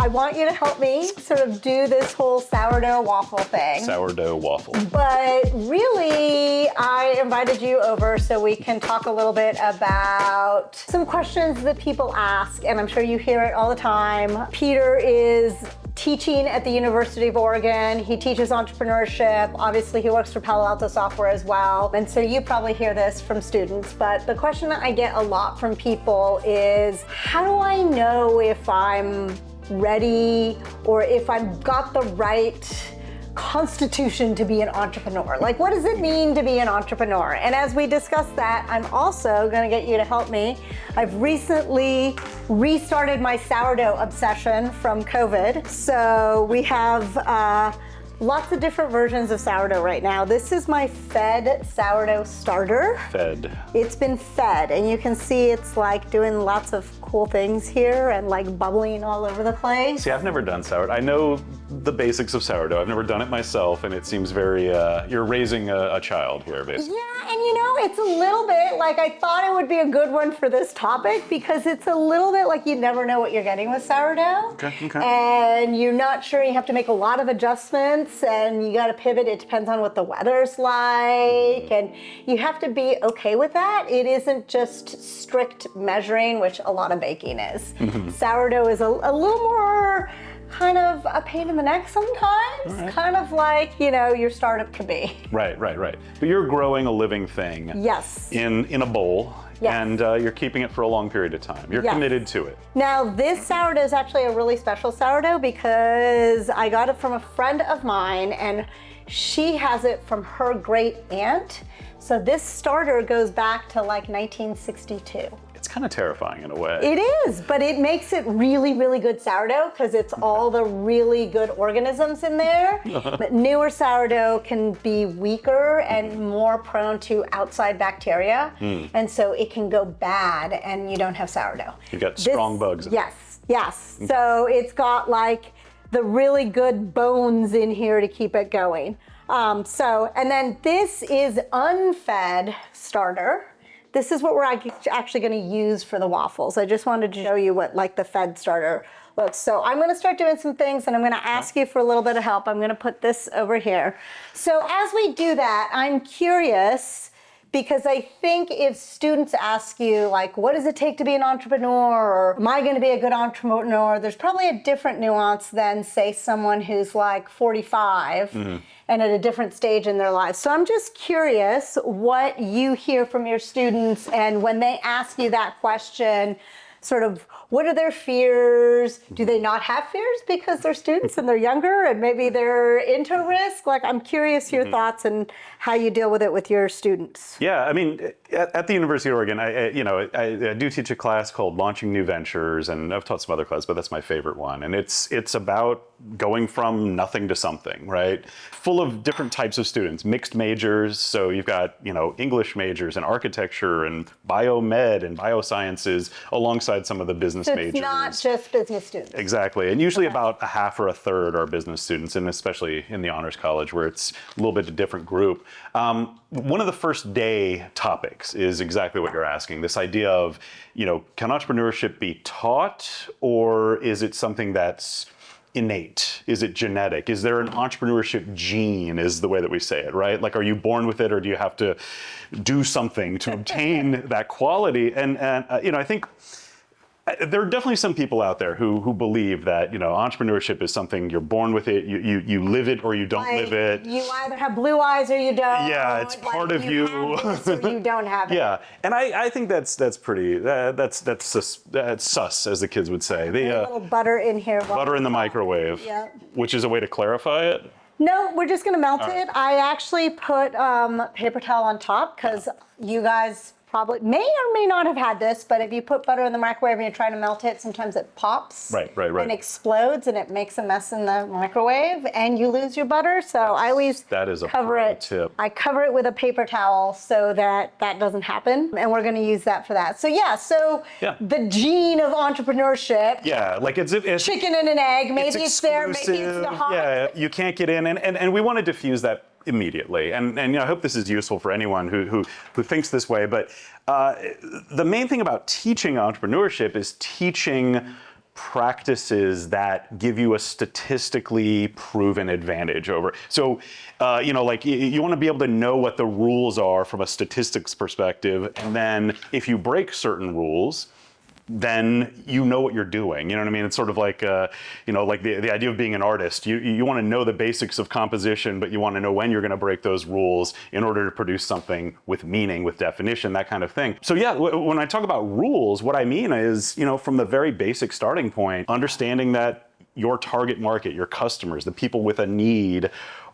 I want you to help me sort of do this whole sourdough waffle thing. Sourdough waffle. But really, I invited you over so we can talk a little bit about some questions that people ask, and I'm sure you hear it all the time. Peter is teaching at the University of Oregon. He teaches entrepreneurship. Obviously, he works for Palo Alto Software as well. And so you probably hear this from students, but the question that I get a lot from people is, how do I know if I'm ready or if I've got the right constitution to be an entrepreneur? Like, what does it mean to be an entrepreneur? And as we discuss that, I'm also gonna get you to help me. I've recently restarted my sourdough obsession from COVID. So we have lots of different versions of sourdough right now. This is my fed sourdough starter. Fed. It's been fed, and you can see it's like doing lots of cool things here and like bubbling all over the place. See, I've never done sourdough. I know the basics of sourdough. I've never done it myself, and it seems very, you're raising a child here, basically. Yeah, and you know, it's a little bit like, I thought it would be a good one for this topic because it's a little bit like you never know what you're getting with sourdough. Okay. And you're not sure, you have to make a lot of adjustments and you gotta pivot. It depends on what the weather's like, and you have to be okay with that. It isn't just strict measuring, which a lot of baking is. Sourdough is a little more kind of a pain in the neck sometimes, right. Kind of like, you know, your startup could be. Right. But you're growing a living thing. Yes. In a bowl. Yes. And you're keeping it for a long period of time. You're Yes. committed to it. Now, this sourdough is actually a really special sourdough because I got it from a friend of mine and she has it from her great aunt. So this starter goes back to like 1962. It's kind of terrifying in a way. It is, but it makes it really, really good sourdough because it's all the really good organisms in there. But newer sourdough can be weaker and more prone to outside bacteria. And so it can go bad and you don't have sourdough. You've got strong bugs in it. Yes. So it's got like the really good bones in here to keep it going. And then this is unfed starter. This is what we're actually going to use for the waffles. I just wanted to show you what like the fed starter looks. So I'm going to start doing some things and I'm going to ask you for a little bit of help. I'm going to put this over here. So as we do that, I'm curious because I think if students ask you like, what does it take to be an entrepreneur? Or am I going to be a good entrepreneur? There's probably a different nuance than say someone who's like 45 and at a different stage in their lives. So I'm just curious what you hear from your students and when they ask you that question, sort of what are their fears? Do they not have fears because they're students and they're younger and maybe they're into risk? Like, I'm curious your thoughts and how you deal with it with your students. Yeah, I mean, at the University of Oregon, I do teach a class called Launching New Ventures, and I've taught some other classes, but that's my favorite one. And it's about going from nothing to something, right? Full of different types of students, mixed majors. So you've got, English majors and architecture and biomed and biosciences alongside some of the business majors. It's not just business students. Exactly. And usually about a half or a third are business students, and especially in the honors college where it's a little bit a different group. One of the first day topics is exactly what you're asking. This idea of, can entrepreneurship be taught, or is it something that's innate? Is it genetic? Is there an entrepreneurship gene, is the way that we say it, right? Like, are you born with it, or do you have to do something to obtain that quality? And I think there are definitely some people out there who believe that, entrepreneurship is something you're born with it, you live it or you don't live it. You either have blue eyes or you don't. Yeah, it's part of you. Have this or you don't have it. Yeah, and I think that's pretty, that's sus, as the kids would say. A little butter in here. Butter in the microwave, which is a way to clarify it. No, we're just gonna melt it. I actually put paper towel on top because you guys probably may or may not have had this, but if you put butter in the microwave and you're trying to melt it, sometimes it pops and explodes and it makes a mess in the microwave and you lose your butter. So I always cover it. Tip. I cover it with a paper towel so that that doesn't happen, and we're going to use that for that. So the gene of entrepreneurship. Yeah, like it's chicken and an egg. Maybe it's there, maybe it's not. Yeah, you can't get in, and we want to diffuse that immediately. And I hope this is useful for anyone who thinks this way. But the main thing about teaching entrepreneurship is teaching practices that give you a statistically proven advantage over. So, like you want to be able to know what the rules are from a statistics perspective, and then if you break certain rules, then you know what you're doing. You know what I mean? It's sort of like, like the idea of being an artist. You want to know the basics of composition, but you want to know when you're going to break those rules in order to produce something with meaning, with definition, that kind of thing. So yeah, when I talk about rules, what I mean is, from the very basic starting point, understanding that your target market, your customers, the people with a need,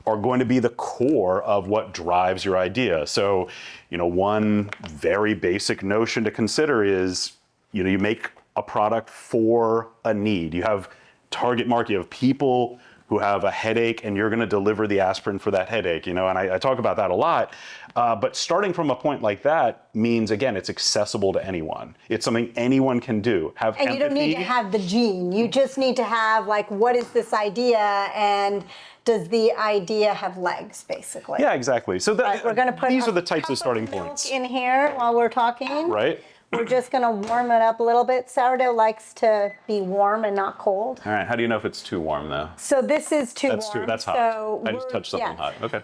are going to be the core of what drives your idea. So, one very basic notion to consider is, you make a product for a need. You have target market, you have people who have a headache, and you're going to deliver the aspirin for that headache. And I talk about that a lot. But starting from a point like that means, again, it's accessible to anyone. It's something anyone can do. Have and empathy. You don't need to have the gene. You just need to have, like, what is this idea, and does the idea have legs, basically? Yeah, exactly. So we're going to put these are the types of starting milk points in here while we're talking. Right. We're just going to warm it up a little bit. Sourdough likes to be warm and not cold. All right. How do you know if it's too warm, though? So this is too warm. That's hot. So I just touched something hot. Okay.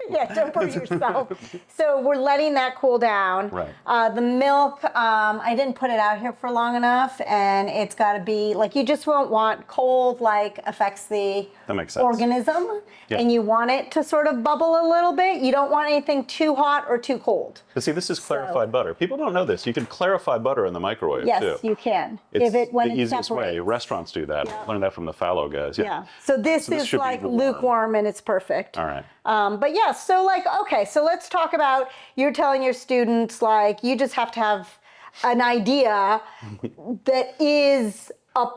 Yeah, don't burn yourself. So we're letting that cool down. Right. The milk, I didn't put it out here for long enough, and it's got to be, like, you just won't want cold, like, affects the organism. Yeah. And you want it to sort of bubble a little bit. You don't want anything too hot or too cold. But see, this is clarified butter. People don't know this. You can clarify butter in the microwave, too. Yes, you can. It's the easiest way. Restaurants do that. Yeah. Learned that from the fallow guys. Yeah. So this is like lukewarm, and it's perfect. All right. But yeah, so, like, okay, so let's talk about, you're telling your students, like, you just have to have an idea that is a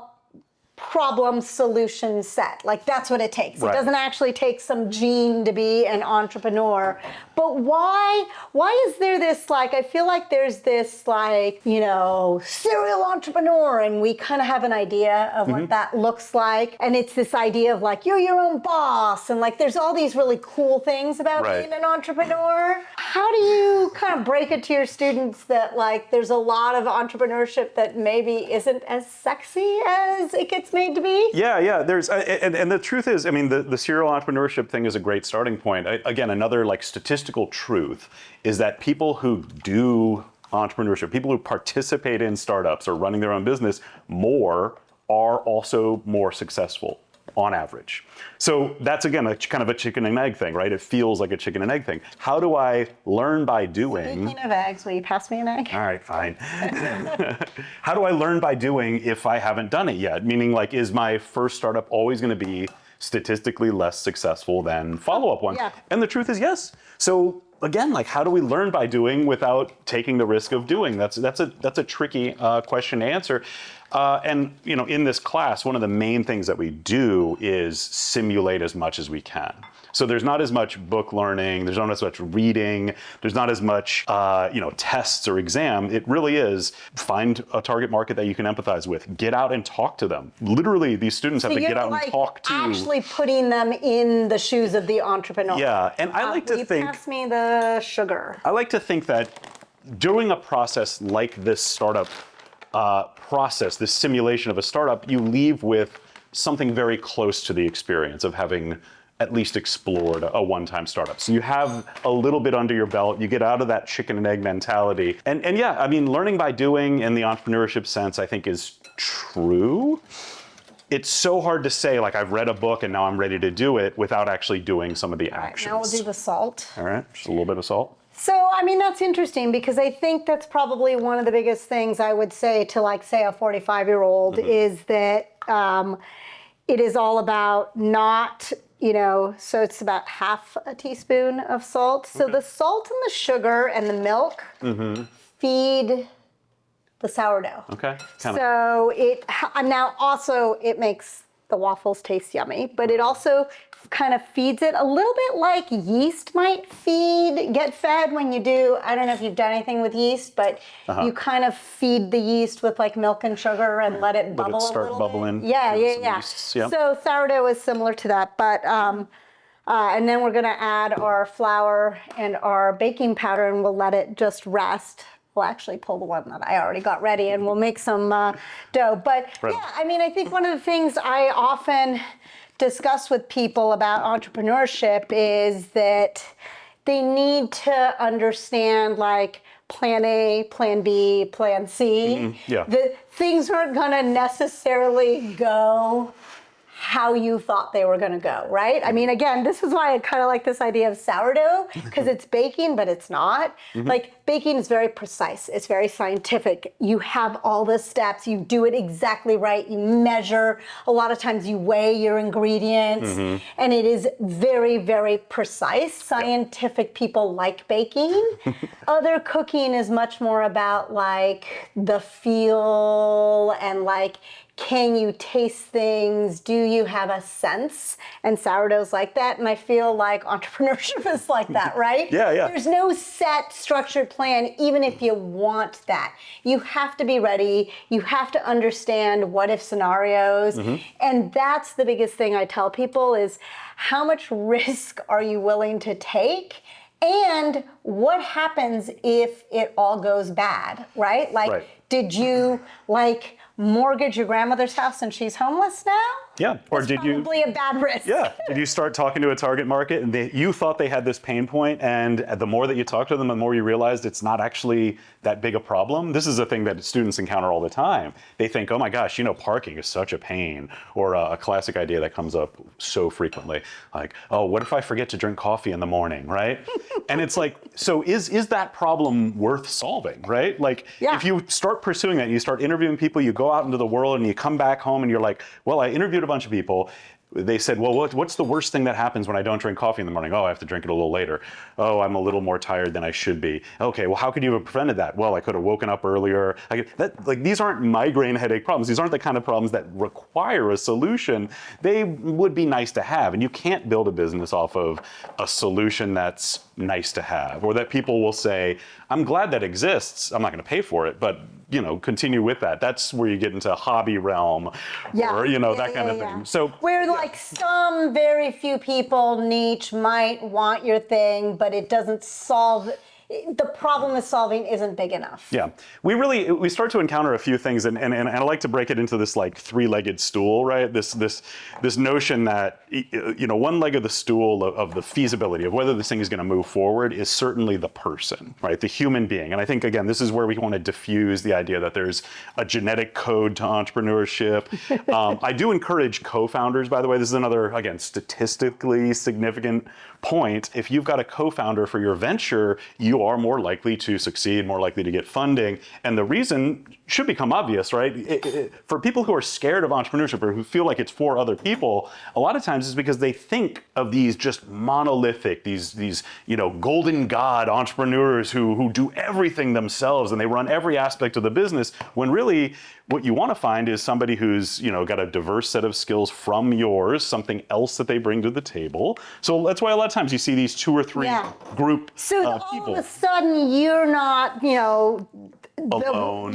problem solution set. Like, that's what it takes. Right. It doesn't actually take some gene to be an entrepreneur. But why is there this, like, I feel like there's this, like, serial entrepreneur, and we kind of have an idea of what that looks like. And it's this idea of, like, you're your own boss, and, like, there's all these really cool things about being an entrepreneur. How do you kind of break it to your students that, like, there's a lot of entrepreneurship that maybe isn't as sexy as it gets made to be? Yeah. There's and the truth is, I mean, the serial entrepreneurship thing is a great starting point. Again, another, like, statistical truth is that people who do entrepreneurship, people who participate in startups or running their own business more, are also more successful on average. So that's, again, a kind of a chicken and egg thing, right? It feels like a chicken and egg thing. How do I learn by doing? Speaking of eggs, will you pass me an egg? All right, fine. How do I learn by doing if I haven't done it yet? Meaning, like, is my first startup always going to be statistically less successul than follow-up ones? Yeah. And the truth is yes. So again, like, how do we learn by doing without taking the risk of doing? That's a tricky question to answer. And in this class, one of the main things that we do is simulate as much as we can. So there's not as much book learning, there's not as much reading, there's not as much tests or exam. It really is find a target market that you can empathize with. Get out and talk to them. Literally, these students have to get out and talk to. Actually putting them in the shoes of the entrepreneur. Yeah, and I like to think. Pass me the sugar. I like to think that during a process like this startup process, this simulation of a startup, you leave with something very close to the experience of having at least explored a one-time startup. So you have a little bit under your belt, you get out of that chicken and egg mentality. And yeah, I mean, learning by doing in the entrepreneurship sense, I think, is true. It's so hard to say, like, I've read a book and now I'm ready to do it, without actually doing some of the actions. Now we'll do the salt. All right, just a little bit of salt. So, I mean, that's interesting, because I think that's probably one of the biggest things I would say to, like, say, a 45-year-old is that it is all about not, so it's about half a teaspoon of salt. So the salt and the sugar and the milk feed the sourdough. Okay. So now also it makes the waffles taste yummy, but it also kind of feeds it a little bit like yeast might get fed when you do, I don't know if you've done anything with yeast, but you kind of feed the yeast with, like, milk and sugar and let it bubble a little bit. Start bubbling. Yeah. Yeasts, yeah. So sourdough is similar to that, but and then we're gonna add our flour and our baking powder, and we'll let it just rest we'll actually pull the one that I already got ready and we'll make some dough. But yeah, I mean, I think one of the things I often discuss with people about entrepreneurship is that they need to understand like plan A, plan B, plan C. The things aren't gonna necessarily go how you thought they were going to go, right? I mean, again, this is why I kind of like this idea of sourdough, because it's baking, but it's not. Like, baking is very precise. It's very scientific. You have all the steps. You do it exactly right. You measure. A lot of times you weigh your ingredients. And it is very, very precise. Scientific people like baking. Other cooking is much more about, like, the feel and, like, can you taste things? Do you have a sense? And sourdough's like that. And I feel like entrepreneurship is like that, right? There's no set structured plan, even if you want that. You have to be ready. You have to understand what if scenarios. And that's the biggest thing I tell people is how much risk are you willing to take? And what happens if it all goes bad, right? Like, did you like mortgage your grandmother's house and she's homeless now? Or That's did you probably a bad risk. Did you start talking to a target market and you thought they had this pain point, and the more that you talk to them, the more you realized it's not actually that big a problem? This is a thing that students encounter all the time. They think, oh my gosh, you know, parking is such a pain. Or a classic idea that comes up so frequently, like, oh, what if I forget to drink coffee in the morning, right? And it's like, so is that problem worth solving, right? Like, if you start pursuing that, you start interviewing people, you go out into the world and you come back home and you're like, well, I interviewed a bunch of people. They said, well, what's the worst thing that happens when I don't drink coffee in the morning? Oh, I have to drink it a little later. Oh, I'm a little more tired than I should be. Okay, well, how could you have prevented that? Well, I could have woken up earlier. These aren't migraine headache problems. These aren't the kind of problems that require a solution. They would be nice to have. And you can't build a business off of a solution that's nice to have, or that people will say, I'm glad that exists. I'm not going to pay for it, but you know, continue with that. That's where you get into hobby realm, or you know, that kind of thing. So where like some very few people niche might want your thing, but it doesn't solve the problem is solving isn't big enough. We start to encounter a few things, and I like to break it into this like three-legged stool, right? This notion that, you know, one leg of the stool of the feasibility of whether this thing is going to move forward is certainly the person, right? The human being. And I think, again, this is where we want to diffuse the idea that there's a genetic code to entrepreneurship. I do encourage co-founders, by the way. This is another, again, statistically significant point. If you've got a co-founder for your venture, you are more likely to succeed, more likely to get funding. And the reason should become obvious, right? For people who are scared of entrepreneurship or who feel like it's for other people, a lot of times it's because they think of these just monolithic, these you know, golden god entrepreneurs who do everything themselves and they run every aspect of the business, when really what you want to find is somebody who's, you know, got a diverse set of skills from yours, something else that they bring to the table. So that's why a lot of times you see these 2 or 3 group all people. All of a sudden you're not, you know, alone.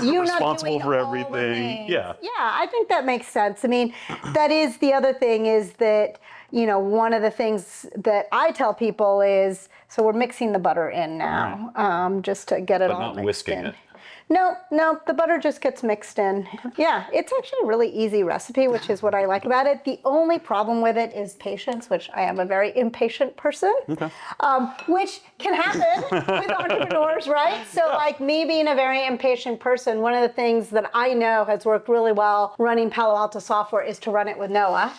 You're responsible not for everything. I think that makes sense. I mean, that is the other thing is that, you know, one of the things that I tell people is, so we're mixing the butter in now, just to get it all mixed in. But not whisking it. No, the butter just gets mixed in. Yeah, it's actually a really easy recipe, which is what I like about it. The only problem with it is patience, which I am a very impatient person, which can happen with entrepreneurs, right? So like me being a very impatient person, one of the things that I know has worked really well running Palo Alto software is to run it with Noah.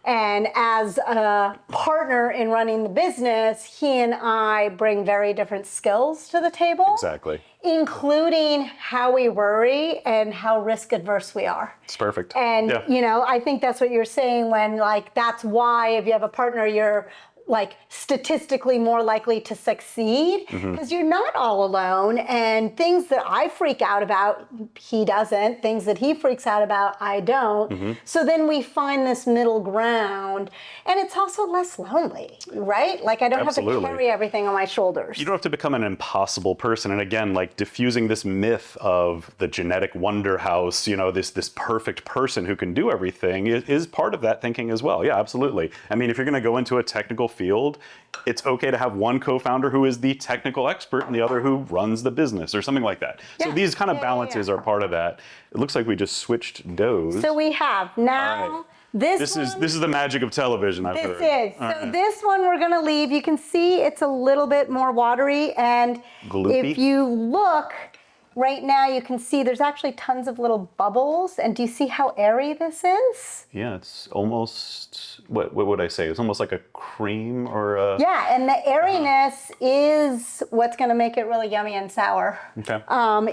And as a partner in running the business, he and I bring very different skills to the table. Exactly. Including how we worry and how risk adverse we are. It's perfect. And, you know, I think that's what you're saying when, like, that's why if you have a partner, you're like statistically more likely to succeed because you're not all alone, and things that I freak out about, he doesn't. Things that he freaks out about, I don't. So then we find this middle ground, and it's also less lonely, right? Like I don't have to carry everything on my shoulders. You don't have to become an impossible person. And again, like diffusing this myth of the genetic wonder house, you know, this perfect person who can do everything is part of that thinking as well. Yeah, absolutely. I mean, if you're going to go into a technical field, it's okay to have one co-founder who is the technical expert and the other who runs the business or something like that. So these kind of balances are part of that. It looks like we just switched doughs. So we have now this is the magic of television, I've heard. So this one we're gonna leave. You can see it's a little bit more watery, and gloopy. If you look right now, you can see there's actually tons of little bubbles. And do you see how airy this is? Yeah, it's almost, what would I say? It's almost like a cream or a... Yeah, and the airiness is what's gonna make it really yummy and sour. Okay.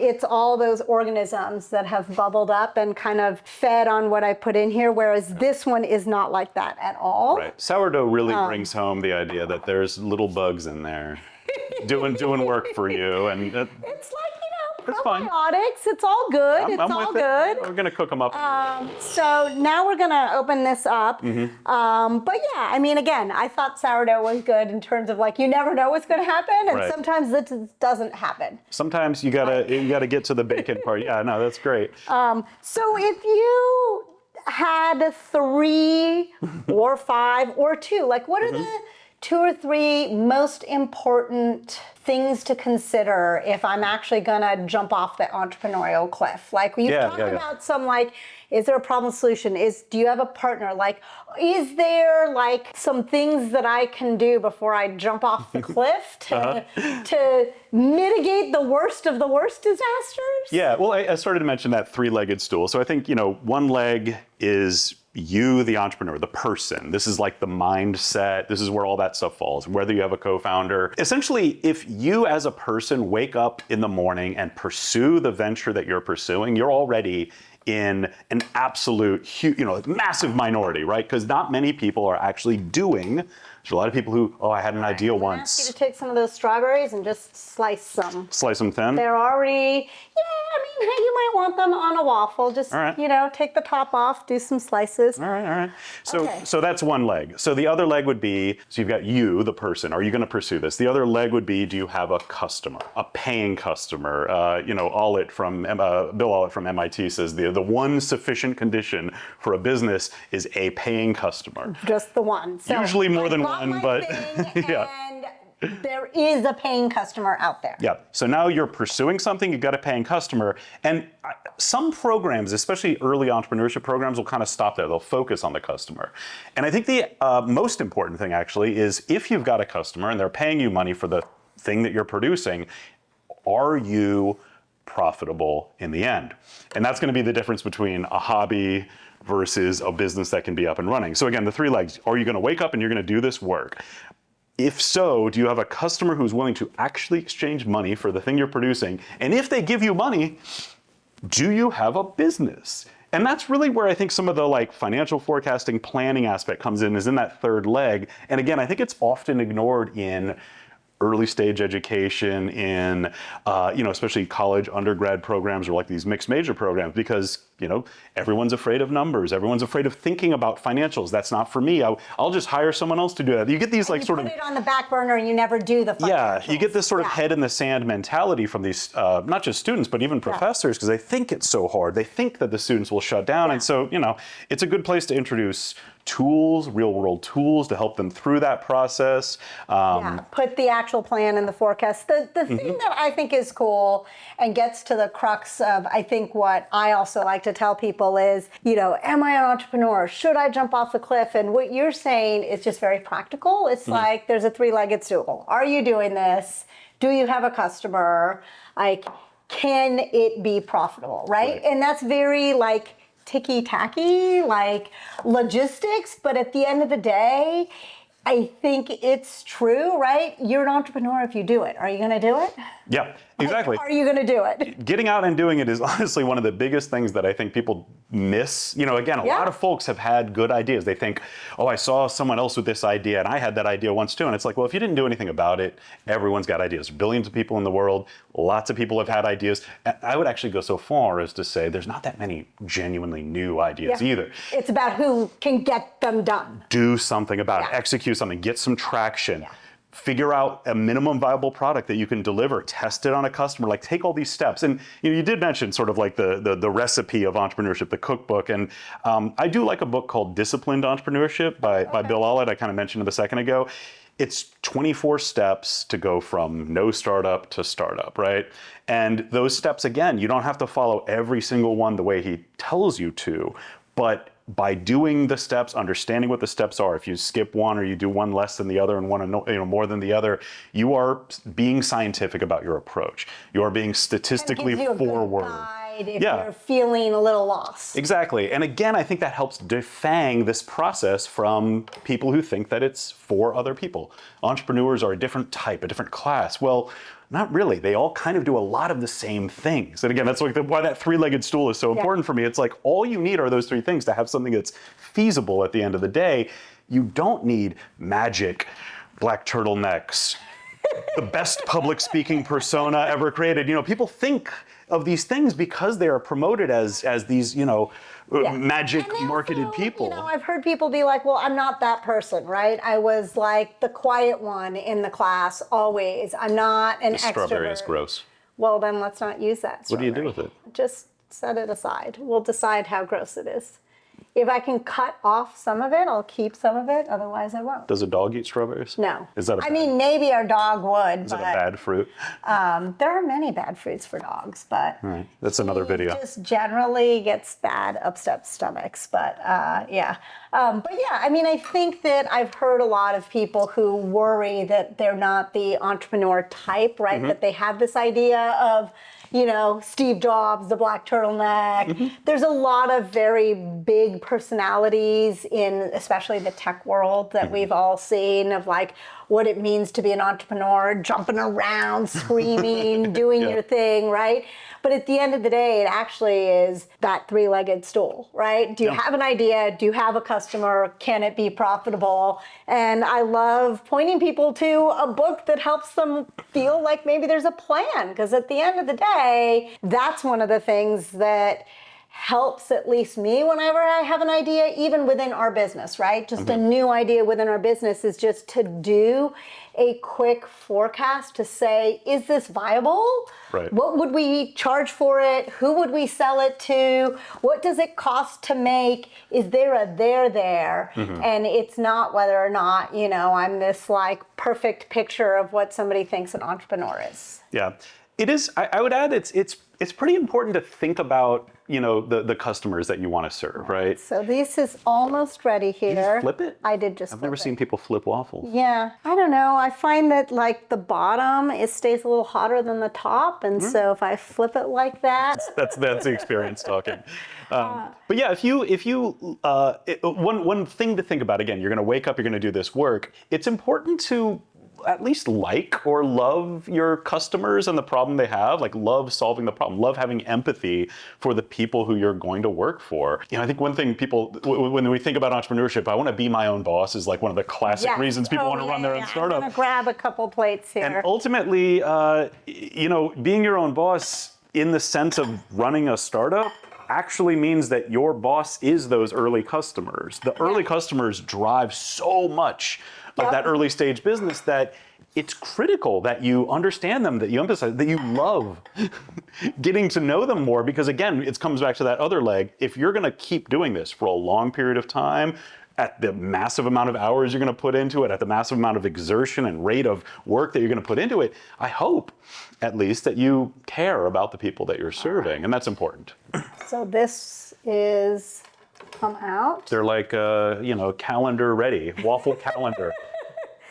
It's all those organisms that have bubbled up and kind of fed on what I put in here, whereas this one is not like that at all. Right. Sourdough really brings home the idea that there's little bugs in there doing work for you. And it's like, it's fine. Probiotics, it's all good. It's all good. We're gonna cook them up. So now we're gonna open this up. But yeah, I mean, again, I thought sourdough was good in terms of like, you never know what's gonna happen, and sometimes it doesn't happen. Sometimes you gotta get to the bacon part. Yeah, no, that's great. So if you had 3 or 5 or 2, like what are the 2 or 3 most important things to consider if I'm actually gonna jump off the entrepreneurial cliff? Like you talk about some like, is there a problem solution? Do you have a partner? Like, is there like some things that I can do before I jump off the cliff to mitigate the worst of the worst disasters? Yeah, well, I started to mention that 3-legged stool. So I think, one leg is you, the entrepreneur, the person. This is like the mindset. This is where all that stuff falls, whether you have a co-founder. Essentially, if you as a person wake up in the morning and pursue the venture that you're pursuing, you're already in an absolute huge, massive minority, right? Because not many people are actually doing. There's a lot of people who, I had an idea once. I'm ask you to take some of those strawberries and just slice them. Slice them thin? They're already, hey, you might want them on a waffle. Just, take the top off, do some slices. All right. So that's one leg. So the other leg would be, so you've got you, the person. Are you going to pursue this? The other leg would be, do you have a customer, a paying customer? Bill Ollett from MIT says the one sufficient condition for a business is a paying customer. Just the one. So usually more than one, but and there is a paying customer out there. Yeah. So now you're pursuing something, you've got a paying customer. And some programs, especially early entrepreneurship programs, will kind of stop there. They'll focus on the customer. And I think the most important thing actually is if you've got a customer and they're paying you money for the thing that you're producing, are you profitable in the end? And that's going to be the difference between a hobby versus a business that can be up and running. So again, the 3 legs, are you going to wake up and you're going to do this work? If so, do you have a customer who's willing to actually exchange money for the thing you're producing? And if they give you money, do you have a business? And that's really where I think some of the financial forecasting planning aspect comes in, is in that 3rd leg. And again, I think it's often ignored in early stage education, in especially college undergrad programs or these mixed major programs, because everyone's afraid of numbers, everyone's afraid of thinking about financials. That's not for me. I'll just hire someone else to do that. You get these sort of put it on the back burner and you never do the financials. Yeah, you get this sort of head in the sand mentality from these not just students but even professors, because they think it's so hard. They think that the students will shut down, and so it's a good place to introduce tools, real world tools to help them through that process. Put the actual plan in the forecast. The thing that I think is cool and gets to the crux of, I think, what I also like to tell people is, am I an entrepreneur? Should I jump off the cliff? And what you're saying is just very practical. It's like there's a 3-legged stool. Are you doing this? Do you have a customer? Can it be profitable, right? And that's very ticky-tacky, logistics, but at the end of the day, I think it's true, right? You're an entrepreneur if you do it. Are you going to do it? Yeah, exactly. Are you going to do it? Getting out and doing it is honestly one of the biggest things that I think people miss. Again, a lot of folks have had good ideas. They think, I saw someone else with this idea and I had that idea once too. And it's like, well, if you didn't do anything about it, everyone's got ideas. Billions of people in the world, lots of people have had ideas. I would actually go so far as to say there's not that many genuinely new ideas either. It's about who can get them done. Do something about it, execute something, get some traction. figure out a minimum viable product that you can deliver, test it on a customer, like take all these steps. And you did mention sort of like the recipe of entrepreneurship, the cookbook. And I do like a book called Disciplined Entrepreneurship by Bill Ollett. I kind of mentioned it a second ago. It's 24 steps to go from no startup to startup, right? And those steps, again, you don't have to follow every single one the way he tells you to, but by doing the steps, understanding what the steps are, if you skip one or you do one less than the other and one more than the other, you are being scientific about your approach. You are being statistically forward. If you're feeling a little lost. Exactly. And again, I think that helps defang this process from people who think that it's for other people. Entrepreneurs are a different type, a different class. Well, not really. They all kind of do a lot of the same things. And again, that's like why that three-legged stool is so important for me. It's like all you need are those three things to have something that's feasible at the end of the day. You don't need magic, black turtlenecks, the best public speaking persona ever created. People think of these things because they are promoted as these, magic marketed people. I've heard people be like, well, I'm not that person, right? I was like the quiet one in the class always. I'm not an extrovert. Strawberry is gross. Well, then let's not use that strawberry. What do you do with it? Just set it aside. We'll decide how gross it is. If I can cut off some of it, I'll keep some of it. Otherwise, I won't. Does a dog eat strawberries? No. Is that maybe our dog would. Is it a bad fruit? There are many bad fruits for dogs, but all right. That's another video. Just generally gets bad upset stomachs, but yeah. I think that I've heard a lot of people who worry that they're not the entrepreneur type, right? That they have this idea of, Steve Jobs, the black turtleneck. There's a lot of very big personalities in especially the tech world that we've all seen of like what it means to be an entrepreneur, jumping around, screaming, doing your thing, right? But at the end of the day, it actually is that three-legged stool, right? Do you have an idea? Do you have a customer? Can it be profitable? And I love pointing people to a book that helps them feel like maybe there's a plan, because at the end of the day, that's one of the things that helps at least me whenever I have an idea, even within our business, right? Just a new idea within our business is just to do a quick forecast to say, is this viable? Right. What would we charge for it? Who would we sell it to? What does it cost to make? Is there a there? And it's not whether or not, I'm this like perfect picture of what somebody thinks an entrepreneur is. Yeah. It is, I would add, it's pretty important to think about, the customers that you want to serve, right? So this is almost ready here. You flip it? I did just I've never seen people flip waffles. Yeah, I don't know. I find that like the bottom, it stays a little hotter than the top. And so if I flip it like that. That's the experience talking. But yeah, one thing to think about, again, you're going to wake up, you're going to do this work. It's important to at least like or love your customers and the problem they have, like love solving the problem, love having empathy for the people who you're going to work for. I think one thing people, when we think about entrepreneurship, I want to be my own boss is like one of the classic reasons people want to run their own startup. I'm going to grab a couple plates here. And ultimately, being your own boss in the sense of running a startup actually means that your boss is those early customers. The early customers drive so much of that early stage business that it's critical that you understand them, that you emphasize, that you love getting to know them more, because again, it comes back to that other leg. If you're going to keep doing this for a long period of time, at the massive amount of hours you're going to put into it, at the massive amount of exertion and rate of work that you're going to put into it, I hope at least that you care about the people that you're serving, and that's important. So this is come out. They're like, calendar ready, waffle calendar.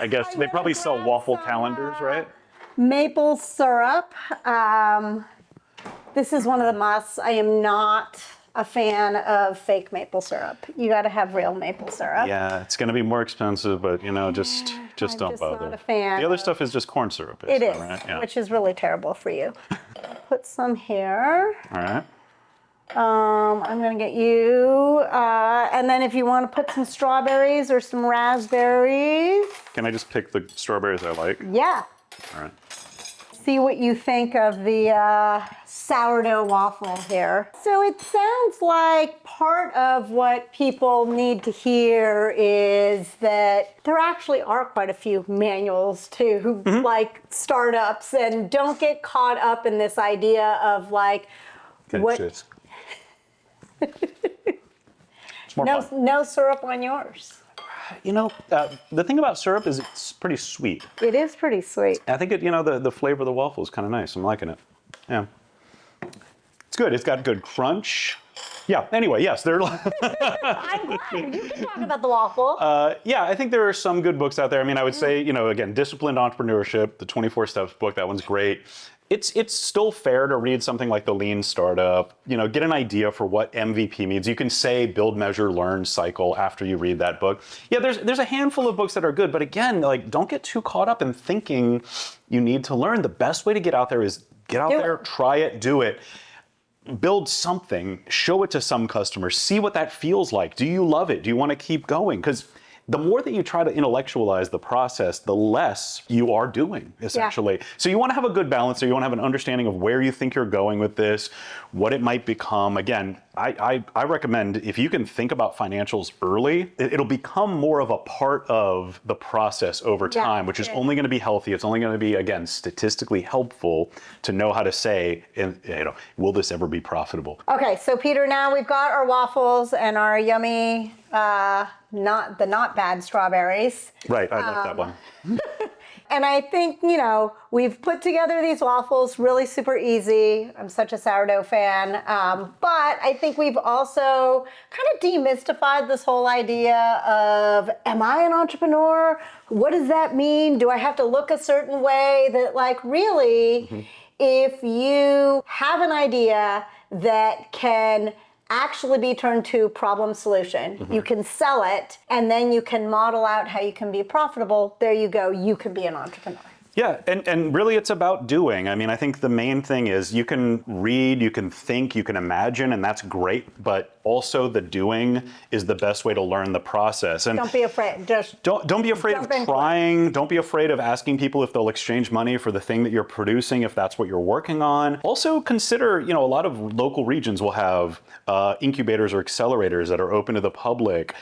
I guess they probably sell waffle calendars, right? Maple syrup. This is one of the musts. I am not a fan of fake maple syrup. You got to have real maple syrup. Yeah, it's going to be more expensive, but just don't bother. Not a fan. The other stuff is just corn syrup. It is, right? Yeah. which is really terrible for you. Put some here. All right. I'm going to get you, and then if you want to put some strawberries or some raspberries. Can I just pick the strawberries I like? Yeah. All right. see what you think of the sourdough waffle here. So it sounds like part of what people need to hear is that there actually are quite a few manuals to like startups, and don't get caught up in this idea of like what. It's more fun. No syrup on yours. You know, the thing about syrup is it's pretty sweet. It is pretty sweet. I think it, you know, the flavor of the waffle is kind of nice. I'm liking it. Yeah. It's good. It's got good crunch. Yeah, anyway, yes, they're... I'm glad. You can talk about the waffle. Yeah, I think there are some good books out there. I mean, I would say, you know, again, Disciplined Entrepreneurship, the 24 Steps book, that one's great. It's still fair to read something like The Lean Startup, you know, get an idea for what MVP means. You can say build, measure, learn cycle after you read that book. Yeah, there's a handful of books that are good, but again, like, don't get too caught up in thinking you need to learn. The best way to get out there is get out there, try it, do it. Build something, show it to some customers, see what that feels like. Do you love it? Do you want to keep going? Because the more that you try to intellectualize the process, the less you are doing, essentially. Yeah. So you want to have a good balance, so you want to have an understanding of where you think you're going with this, what it might become. Again, I recommend if you can think about financials early, it'll become more of a part of the process over time, which is only going to be healthy. It's only going to be, again, statistically helpful to know how to say, you know, will this ever be profitable? Okay, so Peter, now we've got our waffles and our yummy, not bad strawberries. Right, I like that one. And I think, you know, we've put together these waffles really super easy. I'm such a sourdough fan. But I think we've also kind of demystified this whole idea of, am I an entrepreneur? What does that mean? Do I have to look a certain way? That, like, really, if you have an idea that can actually be turned to problem solution. You can sell it, and then you can model out how you can be profitable. There you go, you can be an entrepreneur. Yeah, and really it's about doing. I mean, I think the main thing is you can read, you can think, you can imagine, and that's great, but also the doing is the best way to learn the process. And don't be afraid, just don't be afraid of trying, don't be afraid of asking people if they'll exchange money for the thing that you're producing, if that's what you're working on. Also consider, you know, a lot of local regions will have incubators or accelerators that are open to the public,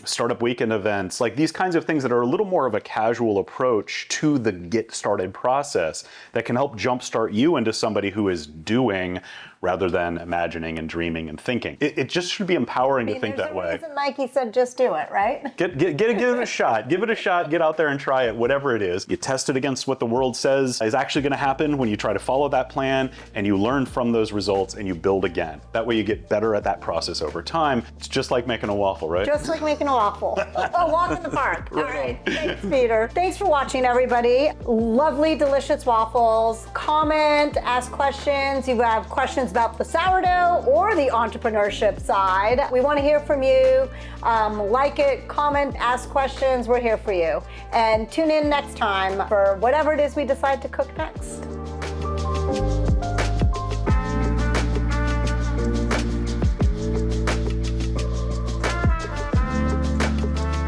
startup weekend events, like these kinds of things that are a little more of a casual approach to the get started process that can help jumpstart you into somebody who is doing rather than imagining and dreaming and thinking. It just should be empowering to think that way. There's a reason Mikey said just do it, right? Give it a shot. Give it a shot. Get out there and try it, whatever it is. You test it against what the world says is actually going to happen when you try to follow that plan, and you learn from those results and you build again. That way you get better at that process over time. It's just like making a waffle, right? Just like making a waffle. A walk in the park. All right. Thanks, Peter. Thanks for watching, everybody. Lovely, delicious waffles. Comment, ask questions. You have questions about the sourdough or the entrepreneurship side. We want to hear from you. Like it, comment, ask questions. We're here for you. And tune in next time for whatever it is we decide to cook next.